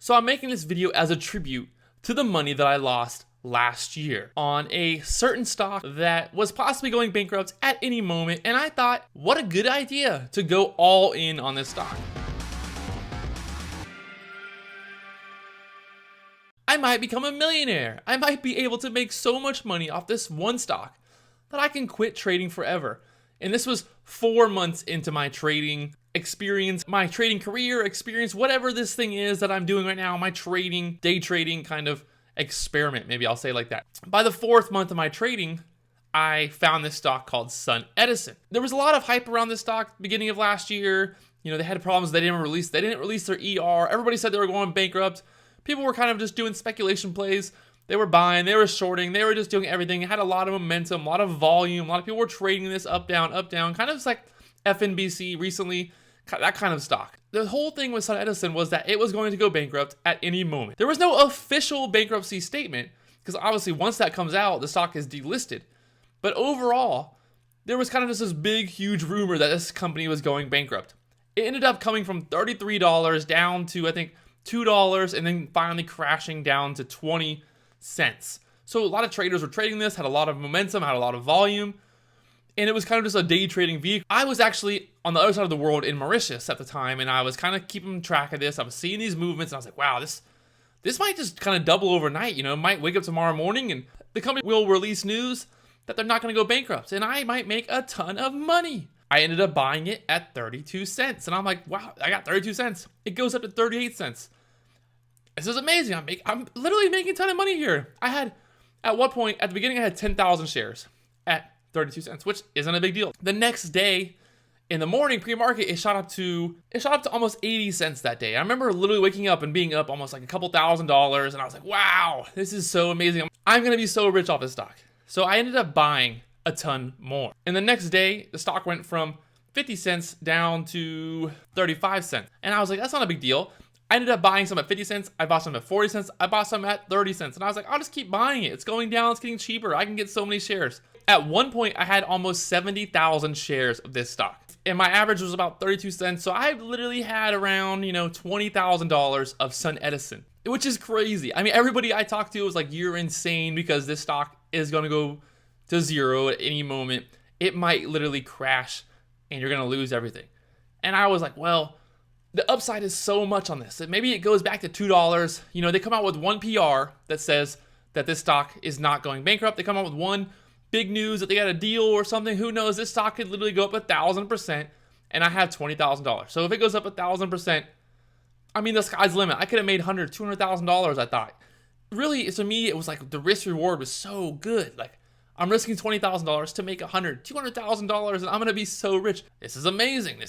So I'm making this video as a tribute to the money that I lost last year on a certain stock that was possibly going bankrupt at any moment, and I thought, what a good idea to go all in on this stock. I might become a millionaire. I might be able to make so much money off this one stock that I can quit trading forever. And this was 4 months into my trading experience, my trading career experience, whatever this thing is that I'm doing right now, my trading, day trading kind of experiment, maybe I'll say like that. By the 4th month of my trading, I found this stock called SUNE. There was a lot of hype around this stock beginning of last year. You know, they had problems, they didn't release their ER. Everybody said they were going bankrupt. People were kind of just doing speculation plays. They were buying, they were shorting, they were just doing everything. It had a lot of momentum, a lot of volume. A lot of people were trading this up, down, kind of like FNBC recently, that kind of stock. The whole thing with SUNE was that it was going to go bankrupt at any moment. There was no official bankruptcy statement, because obviously once that comes out, the stock is delisted. But overall, there was kind of just this big, huge rumor that this company was going bankrupt. It ended up coming from $33 down to, I think, $2, and then finally crashing down to 20 cents. So a lot of traders were trading this, had a lot of momentum, had a lot of volume, and it was kind of just a day trading vehicle. I was actually on the other side of the world in Mauritius at the time, and I was kind of keeping track of this. I was seeing these movements, and I was like, wow, this might just kind of double overnight. You know, might wake up tomorrow morning, and the company will release news that they're not going to go bankrupt, and I might make a ton of money. I ended up buying it at 32 cents, and I'm like, wow, I got 32 cents. It goes up to 38 cents. This is amazing. I'm literally making a ton of money here. I had, at one point, at the beginning, I had 10,000 shares at 32 cents, which isn't a big deal. The next day, in the morning, pre-market, it shot up to almost 80 cents that day. I remember literally waking up and being up almost like a couple $1,000s, and I was like, wow, this is so amazing. I'm going to be so rich off this stock. So I ended up buying a ton more. And the next day, the stock went from 50 cents down to 35 cents. And I was like, that's not a big deal. I ended up buying some at 50 cents. I bought some at 40 cents. I bought some at 30 cents. And I was like, I'll just keep buying it. It's going down. It's getting cheaper. I can get so many shares. At one point, I had almost 70,000 shares of this stock. And my average was about 32 cents. So I literally had around, $20,000 of SUNE, which is crazy. I mean, everybody I talked to was like, you're insane because this stock is going to go to zero at any moment. It might literally crash and you're going to lose everything. And I was like, well, the upside is so much on this that maybe it goes back to $2. You know, they come out with one PR that says that this stock is not going bankrupt. They come out with one big news that they got a deal or something. Who knows? This stock could literally go up 1,000%, and I have $20,000. So if it goes up 1,000%, I mean, the sky's the limit. I could have made $100,000, $200,000, I thought. Really, to me, it was like the risk reward was so good. Like, I'm risking $20,000 to make $100,000, $200,000, and I'm going to be so rich. This is amazing.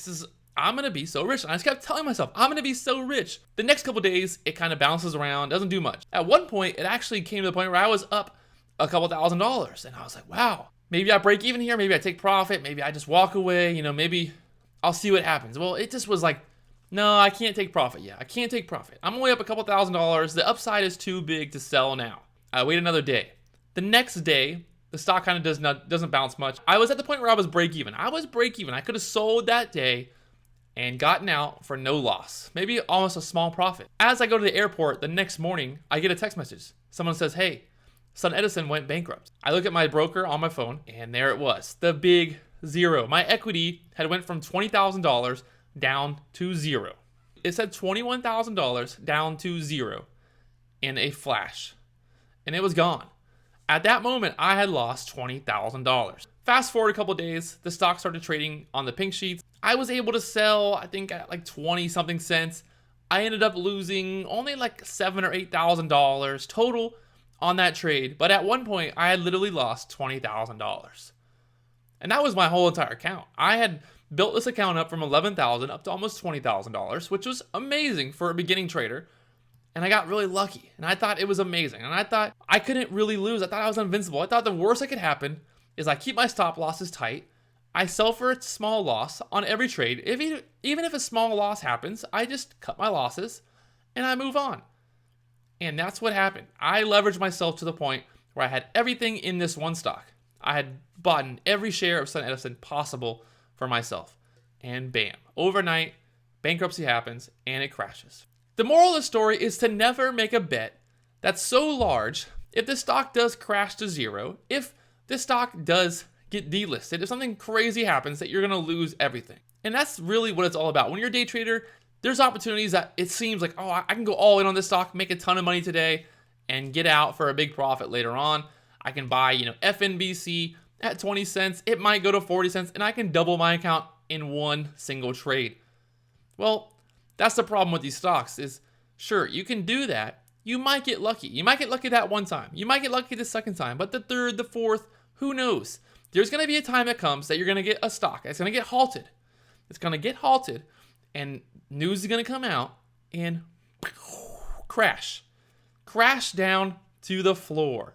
I'm going to be so rich. And I just kept telling myself, I'm going to be so rich. The next couple days, it kind of bounces around, doesn't do much. At one point, it actually came to the point where I was up a couple $1,000s. And I was like, wow, maybe I break even here. Maybe I take profit. Maybe I just walk away. Maybe I'll see what happens. Well, it just was like, no, I can't take profit yet. I can't take profit. I'm only up a couple $1,000s. The upside is too big to sell now. I wait another day. The next day, the stock kind of doesn't bounce much. I was at the point where I was break even. I could have sold that day and gotten out for no loss, maybe almost a small profit. As I go to the airport the next morning, I get a text message. Someone says, hey, SUNE went bankrupt. I look at my broker on my phone, and there it was, the big zero. My equity had went from $20,000 down to zero. It said $21,000 down to zero in a flash, and it was gone. At that moment, I had lost $20,000. Fast forward a couple of days, the stock started trading on the pink sheets. I was able to sell, I think, at like 20 something cents. I ended up losing only like $7,000 or $8,000 total on that trade. But at one point, I had literally lost $20,000. And that was my whole entire account. I had built this account up from $11,000 up to almost $20,000, which was amazing for a beginning trader. And I got really lucky. And I thought it was amazing. And I thought I couldn't really lose. I thought I was invincible. I thought the worst that could happen is I keep my stop losses tight. I sell for a small loss on every trade. Even if a small loss happens, I just cut my losses and I move on. And that's what happened. I leveraged myself to the point where I had everything in this one stock. I had bought every share of SUNE possible for myself. And bam, overnight, bankruptcy happens and it crashes. The moral of the story is to never make a bet that's so large. If the stock does crash to zero, if the stock does get delisted, if something crazy happens, that you're gonna lose everything. And that's really what it's all about. When you're a day trader, there's opportunities that it seems like, oh, I can go all in on this stock, make a ton of money today, and get out for a big profit later on. I can buy, FNBC at 20 cents. It might go to 40 cents, and I can double my account in one single trade. Well, that's the problem with these stocks is, sure, you can do that. You might get lucky. You might get lucky that one time. You might get lucky the second time, but the third, the fourth, who knows? There's going to be a time that comes that you're going to get a stock. It's going to get halted. It's going to get halted, and news is going to come out and crash down to the floor.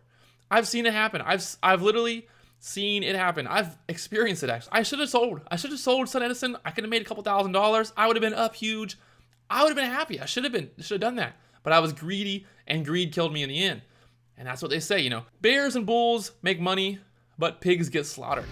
I've seen it happen. I've literally seen it happen. I've experienced it actually. I should have sold Sun Edison. I could have made a couple $1,000s. I would have been up huge. I would have been happy. I should have done that. But I was greedy, and greed killed me in the end. And that's what they say, bears and bulls make money, but pigs get slaughtered.